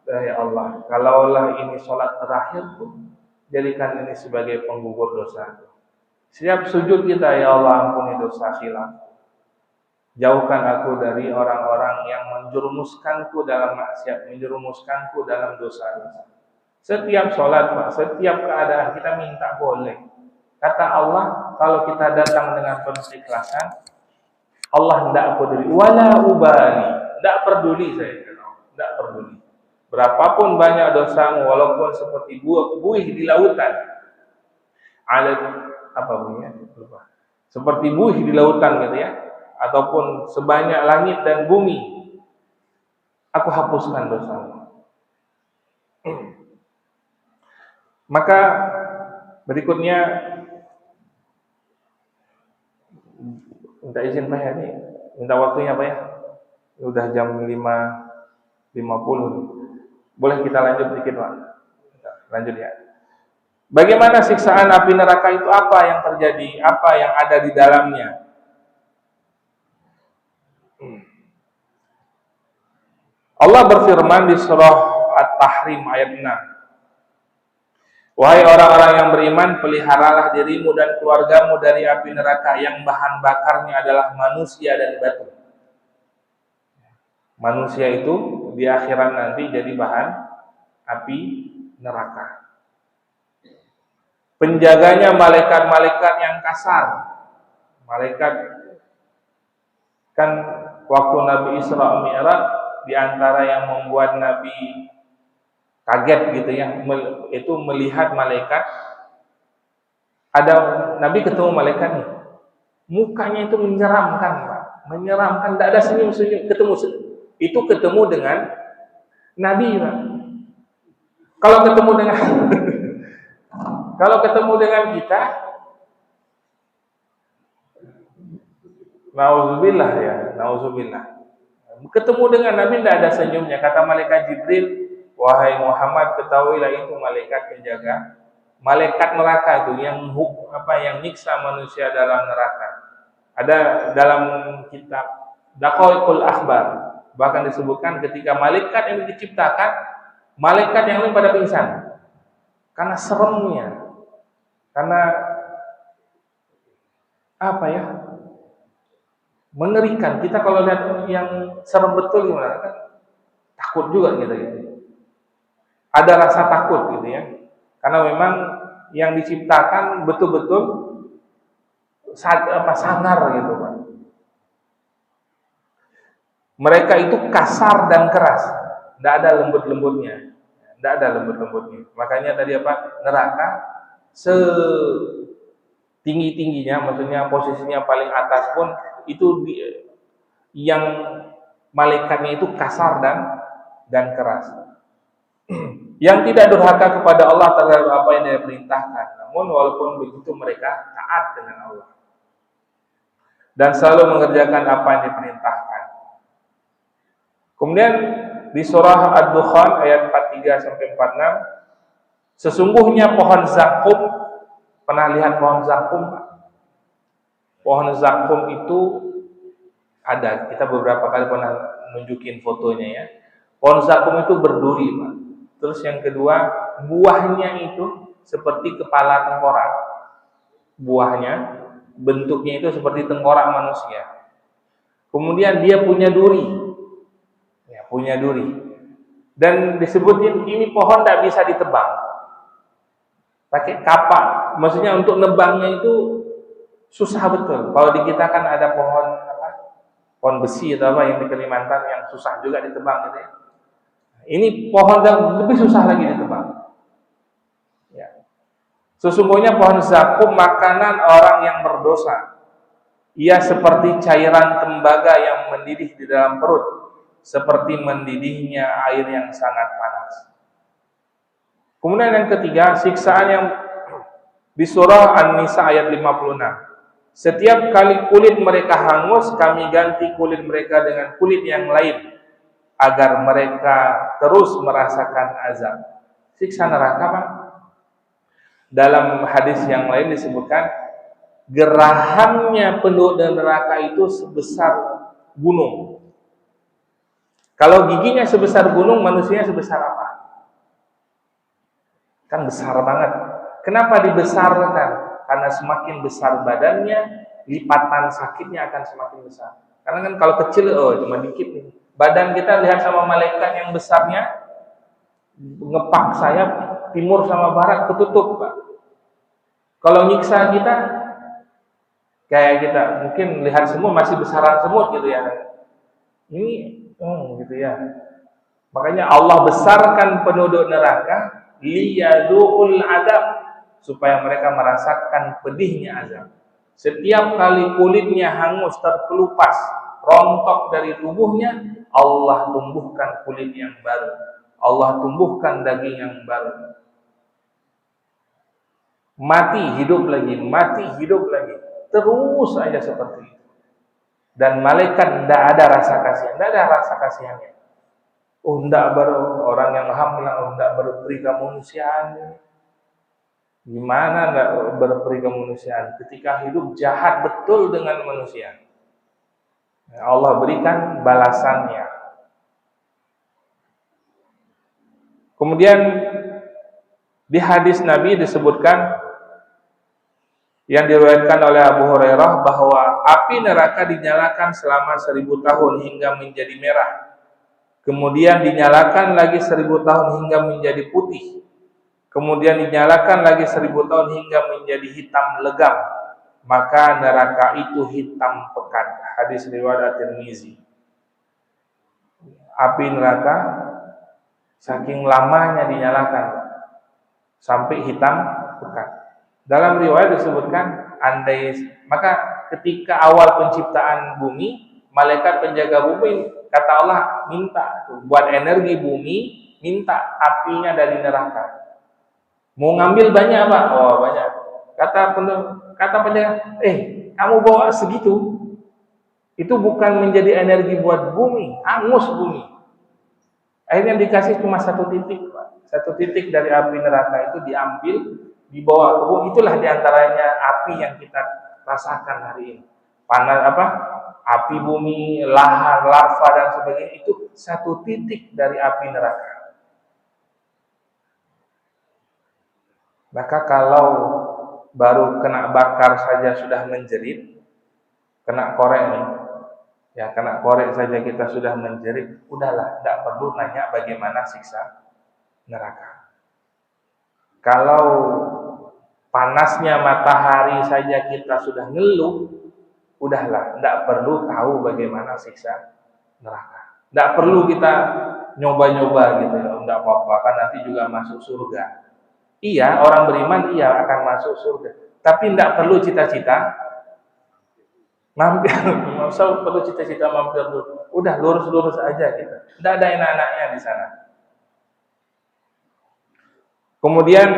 A: Ya Allah, kalaulah ini sholat terakhir pun, jadikan ini sebagai penggugur dosa. Setiap sujud kita, ya Allah, ampuni dosa khilaf. Jauhkan aku dari orang-orang yang menjerumuskanku dalam maksiat, menjerumuskanku dalam dosa-dosa. Setiap sholat, Pak, setiap keadaan kita minta boleh. Kata Allah, kalau kita datang dengan penuh ikhlasan, Allah tidak peduli. Wala ubali, tidak peduli saya. Tidak peduli. Berapapun banyak dosamu, walaupun seperti buih di lautan. Alat apa bunyinya? Lupa. Seperti buih di lautan gitu ya, ataupun sebanyak langit dan bumi, aku hapuskan dosamu. Maka berikutnya minta izin Pak ya, nih minta waktunya Pak ya, udah jam 5.50. Boleh kita lanjut dikit Pak? Lanjut ya. Bagaimana siksaan api neraka itu, apa yang terjadi, apa yang ada di dalamnya? Allah berfirman di surah At-Tahrim ayat 6. Wahai orang-orang yang beriman, peliharalah dirimu dan keluargamu dari api neraka yang bahan bakarnya adalah manusia dan batu. Manusia itu di akhirat nanti jadi bahan api neraka. Penjaganya malaikat-malaikat yang kasar. Malaikat kan waktu Nabi Isra Mi'raj, di antara yang membuat Nabi kaget gitu ya, itu melihat malaikat. Ada Nabi ketemu malaikat nih, mukanya itu menyeramkan Pak, menyeramkan, tidak ada senyum-senyum. Ketemu dengan Nabi Pak. Kalau ketemu dengan kita, nauzubillah ya, nauzubillah. Ketemu dengan Nabi tidak ada senyumnya. Kata malaikat Jibril, wahai Muhammad, ketahuilah itu malaikat penjaga, malaikat neraka itu yang nyiksa manusia dalam neraka. Ada dalam kitab Daqaiqul Akhbar, bahkan disebutkan ketika malaikat yang diciptakan, malaikat yang lain pada pingsan karena seremnya, karena apa ya, mengerikan. Kita kalau lihat yang serem betul gimana kan, takut juga gitu ya. Ada rasa takut gitu ya, karena memang yang diciptakan betul-betul sangar gitu Pak. Mereka itu kasar dan keras, tidak ada lembut-lembutnya, tidak ada lembut-lembutnya. Makanya tadi neraka setinggi-tingginya, maksudnya posisinya paling atas pun itu yang malaikatnya itu kasar dan keras. Yang tidak durhaka kepada Allah terhadap apa yang Dia perintahkan, namun walaupun begitu mereka taat dengan Allah dan selalu mengerjakan apa yang diperintahkan. Kemudian di surah Ad-Dukhan ayat 43 sampai 46, sesungguhnya pohon zakum, pernah lihat pohon zakum? Pohon zakum itu ada, kita beberapa kali pernah nunjukin fotonya ya. Pohon zakum itu berduri Pak. Terus yang kedua, buahnya itu seperti kepala tengkorak. Buahnya bentuknya itu seperti tengkorak manusia. Kemudian dia punya duri. Ya, punya duri. Dan disebutin ini pohon tidak bisa ditebang. Pakai kapak. Maksudnya untuk nebangnya itu susah betul. Kalau di kita kan ada pohon besi atau apa yang di Kalimantan yang susah juga ditebang gitu ya. Ini pohon yang lebih susah lagi ditebang. Ya. Sesungguhnya pohon zakum makanan orang yang berdosa. Ia seperti cairan tembaga yang mendidih di dalam perut, seperti mendidihnya air yang sangat panas. Kemudian yang ketiga, siksaan yang di surah An-Nisa ayat 56. Setiap kali kulit mereka hangus, kami ganti kulit mereka dengan kulit yang lain, agar mereka terus merasakan azab. Siksa neraka Pak. Dalam hadis yang lain disebutkan, gerahannya penduduk neraka itu sebesar gunung. Kalau giginya sebesar gunung, manusianya sebesar apa? Kan besar banget. Kenapa dibesarkan? Karena semakin besar badannya, lipatan sakitnya akan semakin besar. Karena kan kalau kecil, cuma dikit nih. Badan kita lihat sama malaikat yang besarnya, ngepak sayap timur sama barat ketutup Pak. Kalau nyiksa kita Kayak kita mungkin lihat semut masih besaran semut gitu ya. Ini gitu ya. Makanya Allah besarkan penduduk neraka liyadul adab, supaya mereka merasakan pedihnya azab. Setiap kali kulitnya hangus terkelupas, rontok dari tubuhnya, Allah tumbuhkan kulit yang baru. Allah tumbuhkan daging yang baru. Mati, hidup lagi, mati, hidup lagi. Terus aja seperti itu. Dan malaikat tidak ada rasa kasihan, tidak ada rasa kasihannya. Tidak orang yang ham bilang, tidak berperi kemanusiaan. Gimana tidak berperi kemanusiaan? Ketika hidup jahat betul dengan manusia. Allah berikan balasannya. Kemudian di hadis Nabi disebutkan yang diriwayatkan oleh Abu Hurairah bahwa api neraka dinyalakan selama 1000 tahun hingga menjadi merah. Kemudian dinyalakan lagi 1000 tahun hingga menjadi putih. Kemudian dinyalakan lagi 1000 tahun hingga menjadi hitam legam. Maka neraka itu hitam pekat. Hadis riwayat At-Tirmizi. Api neraka saking lamanya dinyalakan sampai hitam pekat. Dalam riwayat disebutkan maka ketika awal penciptaan bumi, malaikat penjaga bumi kata Allah minta buat energi bumi, minta apinya dari neraka. Mau ngambil banyak Pak? Oh banyak. Kata penjaga, kamu bawa segitu, itu bukan menjadi energi buat bumi, hangus bumi. Akhirnya dikasih cuma 1 titik Pak. 1 titik dari api neraka itu diambil, dibawa ke bumi. Itulah diantaranya api yang kita rasakan hari ini. Panas api bumi, lahar, lava dan sebagainya, itu 1 titik dari api neraka. Maka kalau baru kena bakar saja sudah menjerit, kena korek nih, ya kena korek saja kita sudah menjerit, udahlah, tidak perlu nanya bagaimana siksa neraka. Kalau panasnya matahari saja kita sudah ngeluh, udahlah, tidak perlu tahu bagaimana siksa neraka. Tidak perlu kita nyoba-nyoba gitu ya, tidak apa-apa, kan nanti juga masuk surga. Iya, orang beriman akan masuk surga. Tapi tidak perlu cita-cita mampir. Masa perlu cita-cita mampir dulu. Udah lurus-lurus aja kita. Tidak ada enak-enaknya di sana. Kemudian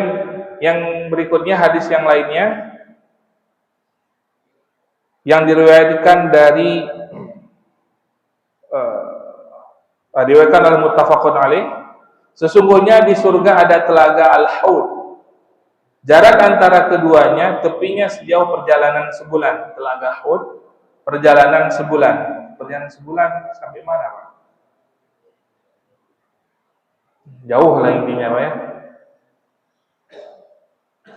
A: yang berikutnya hadis yang lainnya yang diriwayatkan dari diriwayatkan al-muttafaqun alaih, sesungguhnya di surga ada telaga Al-Haud. Jarak antara keduanya tepinya sejauh perjalanan sebulan. Telaga Haud perjalanan sebulan. Perjalanan sebulan sampai mana Pak? Jauh lah intinya Pak ya.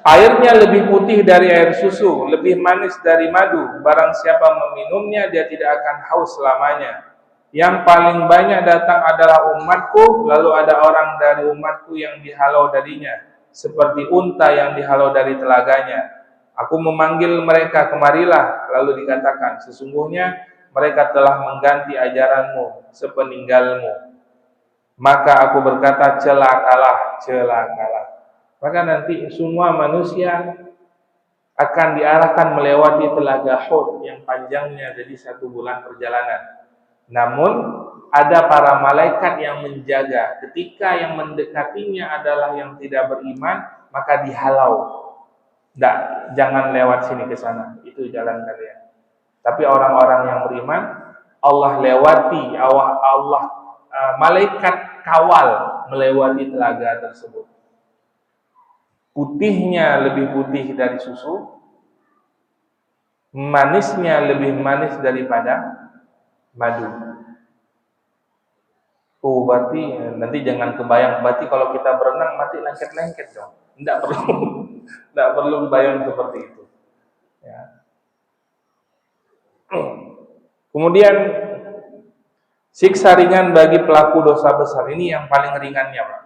A: Airnya lebih putih dari air susu, lebih manis dari madu. Barang siapa meminumnya, dia tidak akan haus selamanya. Yang paling banyak datang adalah umatku, lalu ada orang dari umatku yang dihalau darinya, seperti unta yang dihalau dari telaganya. Aku memanggil mereka, kemarilah, lalu dikatakan, sesungguhnya mereka telah mengganti ajaranmu sepeninggalmu. Maka aku berkata, celakalah, celakalah. Maka nanti semua manusia akan diarahkan melewati telaga Haud yang panjangnya jadi 1 bulan perjalanan. Namun ada para malaikat yang menjaga. Ketika yang mendekatinya adalah yang tidak beriman, maka dihalau. Jangan lewat sini ke sana. Itu jalan kalian. Tapi orang-orang yang beriman, Allah lewati, malaikat kawal melewati telaga tersebut. Putihnya lebih putih dari susu, manisnya lebih manis daripada madu. Berarti nanti jangan kebayang, berarti kalau kita berenang mati lengket-lengket dong. Tidak perlu bayang seperti itu. Ya. Kemudian siksa ringan bagi pelaku dosa besar, ini yang paling ringannya Pak.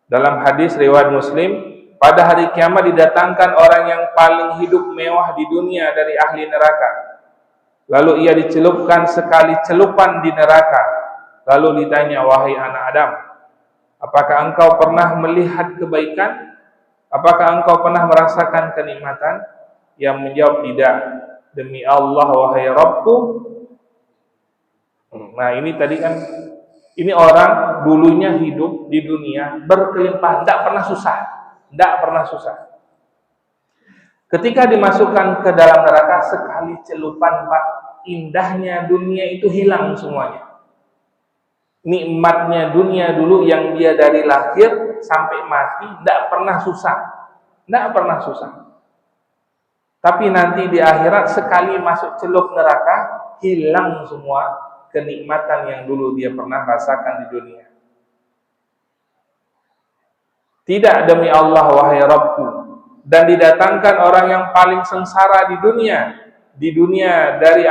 A: Dalam hadis riwayat Muslim, Pada hari kiamat didatangkan orang yang paling hidup mewah di dunia dari ahli neraka. Lalu ia dicelupkan sekali celupan di neraka. Lalu ditanya, wahai anak Adam, apakah engkau pernah melihat kebaikan? Apakah engkau pernah merasakan kenikmatan? Yang menjawab, tidak. Demi Allah, wahai Rabbku. Nah ini tadi kan, ini orang dulunya hidup di dunia berkelimpahan, tidak pernah susah. Tidak pernah susah. Ketika dimasukkan ke dalam neraka, sekali celupan, Pak, indahnya dunia itu hilang semuanya. Nikmatnya dunia dulu yang dia dari lahir sampai mati tidak pernah susah. Tidak pernah susah. Tapi nanti di akhirat sekali masuk celup neraka, hilang semua kenikmatan yang dulu dia pernah rasakan di dunia. Tidak, demi Allah, wahai Rabbku. Dan didatangkan orang yang paling sengsara di dunia dari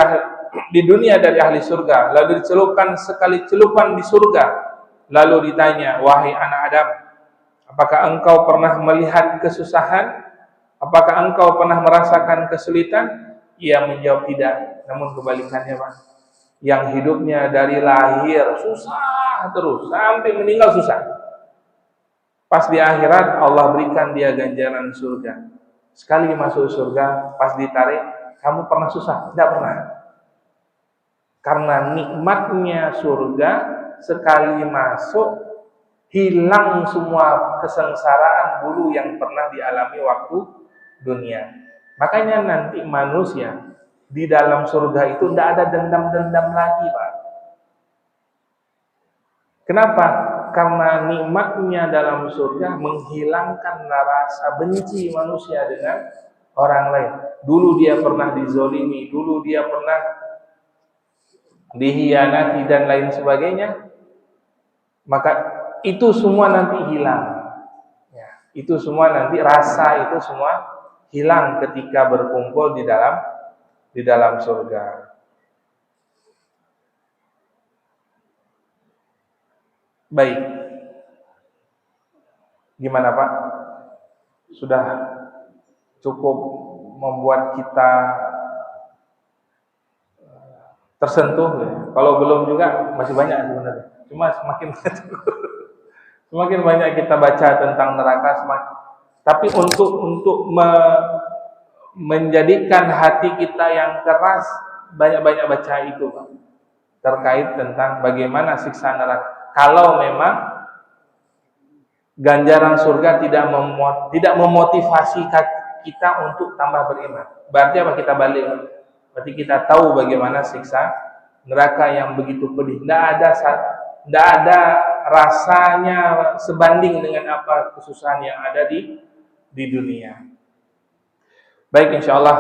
A: ahli surga, lalu dicelupkan sekali celupan di surga, lalu ditanya, wahai anak Adam, apakah engkau pernah melihat kesusahan? Apakah engkau pernah merasakan kesulitan? Ia menjawab tidak. Namun kebalikannya, Pak, yang hidupnya dari lahir susah terus sampai meninggal susah. Pas di akhirat Allah berikan dia ganjaran surga. Sekali masuk surga, pas ditarik, kamu pernah susah? Tidak pernah. Karena nikmatnya surga, sekali masuk, hilang semua kesengsaraan dulu yang pernah dialami waktu dunia. Makanya nanti manusia di dalam surga itu tidak ada dendam-dendam lagi, Pak. Kenapa? Karena nikmatnya dalam surga menghilangkan rasa benci manusia dengan orang lain. Dulu dia pernah dizolimi, dulu dia pernah dihianati dan lain sebagainya. Maka itu semua nanti hilang. Ya, itu semua nanti rasa itu semua hilang ketika berkumpul di dalam surga. Baik. Gimana, Pak? Sudah cukup membuat kita tersentuh ya? Kalau belum juga masih banyak sebenarnya. Cuma semakin banyak kita baca tentang neraka, tapi untuk menjadikan hati kita yang keras, banyak-banyak baca itu, Pak, terkait tentang bagaimana siksa neraka. Kalau memang ganjaran surga tidak memotivasi kita untuk tambah beriman, berarti apa? Kita balik. Berarti kita tahu bagaimana siksa neraka yang begitu pedih. Tidak ada rasanya sebanding dengan apa kesusahan yang ada di dunia. Baik, insya Allah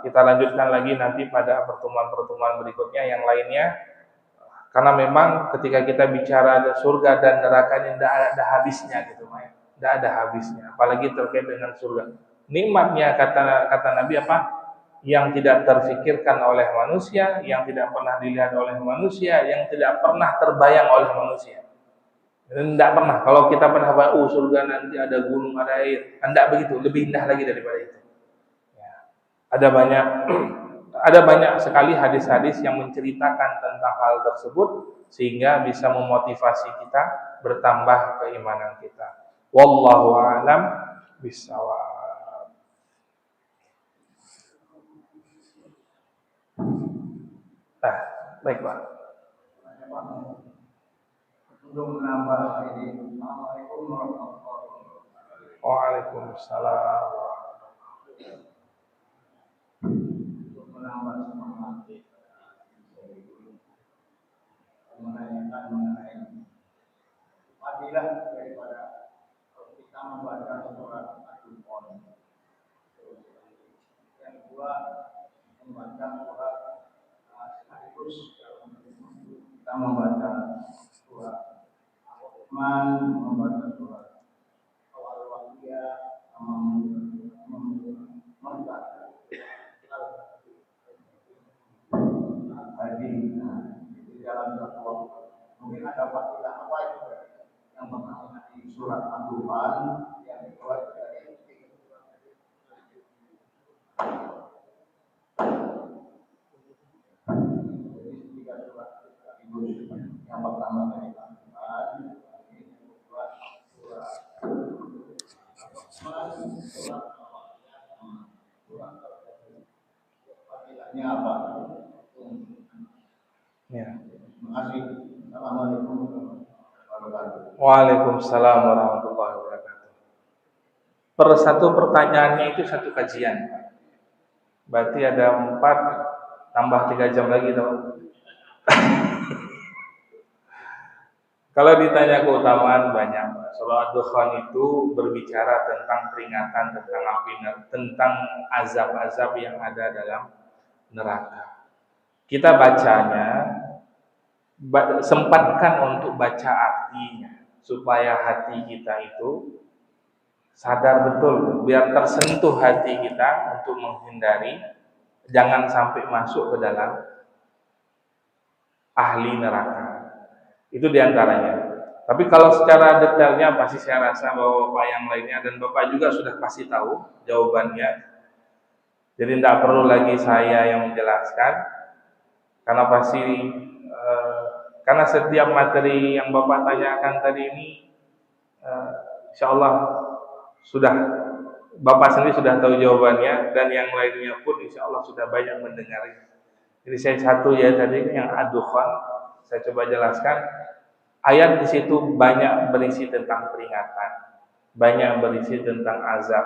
A: kita lanjutkan lagi nanti pada pertemuan-pertemuan berikutnya yang lainnya. Karena memang ketika kita bicara surga dan neraka ini tidak ada habisnya gitu, tidak ada habisnya. Apalagi terkait dengan surga. Nikmatnya kata Nabi apa? Yang tidak terfikirkan oleh manusia, yang tidak pernah dilihat oleh manusia, yang tidak pernah terbayang oleh manusia. Tidak pernah. Kalau kita pernah surga nanti ada gunung, ada air, tidak begitu. Lebih indah lagi daripada itu. Ya. Ada banyak sekali hadis-hadis yang menceritakan tentang hal tersebut sehingga bisa memotivasi kita bertambah keimanan kita. Wallahu a'lam bishawab. Nah, baik, Pak.
B: Untuk menambah ini, Assalamualaikum warahmatullahi wabarakatuh.
A: Waalaikumsalam.
B: Untuk menambah semangat menanyakan mengenai fadilah daripada kita membaca surat Al-Qur'an. Yang kedua, membaca surat sekaligus kita membaca surat Al-Rahman, membaca surat Al-Waqiah, membaca tadi di dalam satu waktu. Mungkin ada fadilah apa itu yang pertama di surat Al-Qur'an, yang kedua dari Ini apa?
A: Ya.
B: Terima kasih. Assalamualaikum warahmatullahi wabarakatuh.
A: Waalaikumsalam warahmatullahi wabarakatuh. Per satu pertanyaannya itu satu kajian. Berarti ada 4 tambah 3 jam lagi dong. Kalau ditanya keutamaan banyak. Surah Ad-Dukhan itu berbicara tentang peringatan tentang api, tentang azab-azab yang ada dalam neraka. Kita bacanya, sempatkan untuk baca artinya supaya hati kita itu sadar betul, biar tersentuh hati kita untuk menghindari jangan sampai masuk ke dalam ahli neraka. Itu diantaranya. Tapi kalau secara detailnya pasti saya rasa bahwa Bapak yang lainnya dan Bapak juga sudah pasti tahu jawabannya. Jadi tidak perlu lagi saya yang menjelaskan, karena pasti karena setiap materi yang Bapak tanyakan tadi ini, insya Allah sudah Bapak sendiri sudah tahu jawabannya, dan yang lainnya pun insya Allah sudah banyak mendengarnya. Jadi saya satu ya tadi yang Ad-Dukhan, saya coba jelaskan. Ayat di situ banyak berisi tentang peringatan, banyak berisi tentang azab,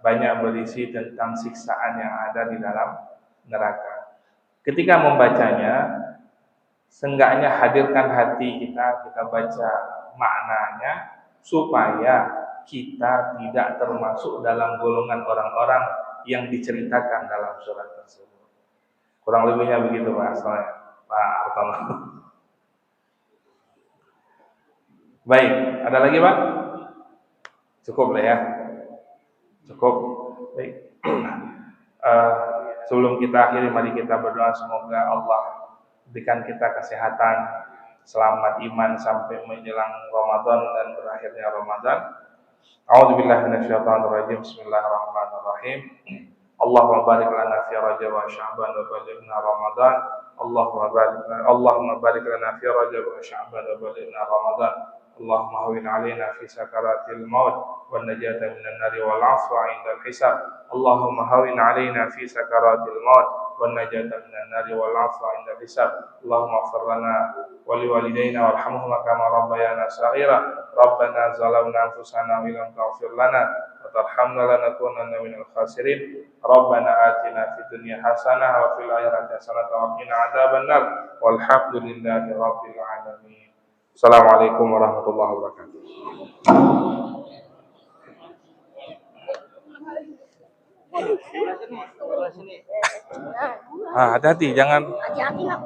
A: banyak berisi tentang siksaan yang ada di dalam neraka. Ketika membacanya, seenggaknya hadirkan hati kita baca maknanya supaya kita tidak termasuk dalam golongan orang-orang yang diceritakan dalam surat tersebut. Kurang lebihnya begitu Pak Artono. Baik, ada lagi Pak? Cukup lah ya. Cukup. Baik. Sebelum kita akhiri, mari kita berdoa semoga Allah berikan kita kesehatan, selamat iman sampai menjelang Ramadan dan berakhirnya Ramadan. A'udzubillahi minasyaitonirrajim. Bismillahirrahmanirrahim. Allahumma barik lana fi Rajab wa Sya'ban wa balighna Ramadan. Allahumma barik lana fi Rajab wa Sya'ban wa balighna Ramadan. Allahumma hawwin 'alaina fi sakaratil maut wan najata minan nari wal 'afwa 'indal hisab. Allahumma hawwin 'alaina fi sakaratil maut wan najata minan nari wal 'afwa 'indal hisab. Allahumma ighfir lana wa liwalidayna warhamhuma kama rabbayana shaghira. Rabbana zalamna anfusana wa illam taghfir lana wa tarhamna lanakunanna minal khasirin. Rabbana atina fid dunya hasanah wa fil akhirati hasanah wa qina adzabannar. Walhamdulillahi rabbil alamin. Assalamualaikum warahmatullahi wabarakatuh. Hati-hati, jangan.
C: Hati-hati lah.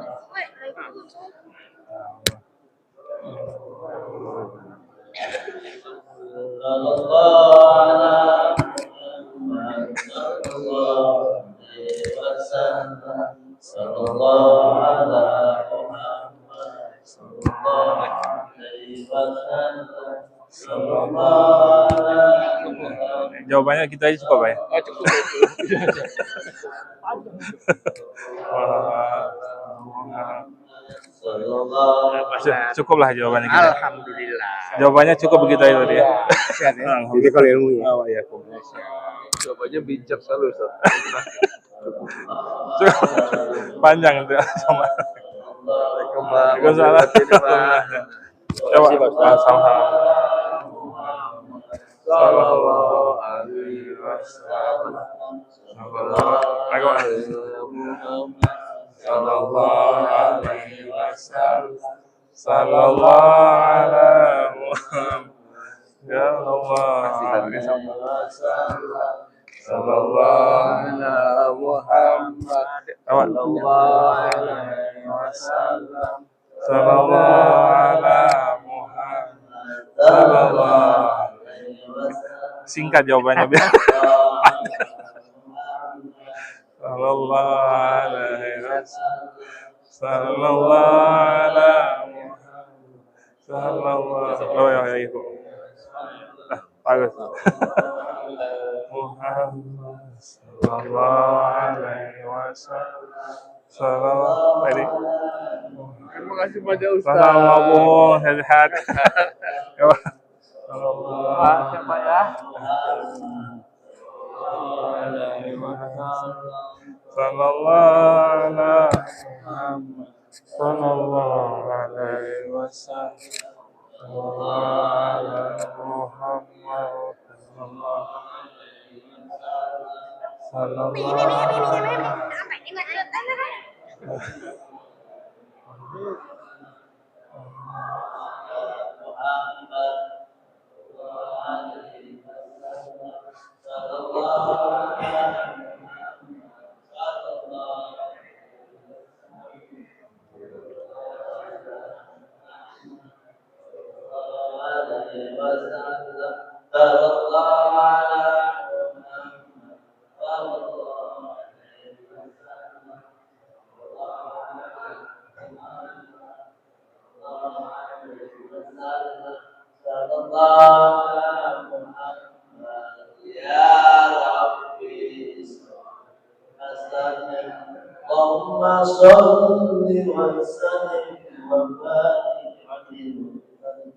A: Jawabannya kita aja cukup ya.
C: Cukup.
A: Cukuplah jawabannya kita.
C: Alhamdulillah.
A: Jawabannya cukup begitu aja tadi ya.
B: Jadi kalau ilmunya.
A: Ya.
C: Jawabannya bijak selalu, Ustaz.
A: Panjang itu sama.
C: Waalaikumsalam.
A: Coba sama.
C: Sallallahu alaihi wasallam. Sallallahu alaihi wasallam.
A: Sallallahu ala Muhammad. Ya Allah.
C: Sallallahu ala Muhammad. Sallallahu alaihi wasallam.
A: Sallallahu ala Muhammad. Sallallahu. Singkat jawabannya biar. Sallallahu alaihi wasallam. Sallallahu ala Muhammad. Sallallahu. Oh ya itu. Bagus. Muhammad sallallahu alaihi wasallam. Sallallahu alaihi.
C: Terima kasih pada Ustaz.
A: Assalamualaikum. Sehat.
C: Siapa ya? Sallallahu alaihi
D: Allahumma salli wa sallim wa barik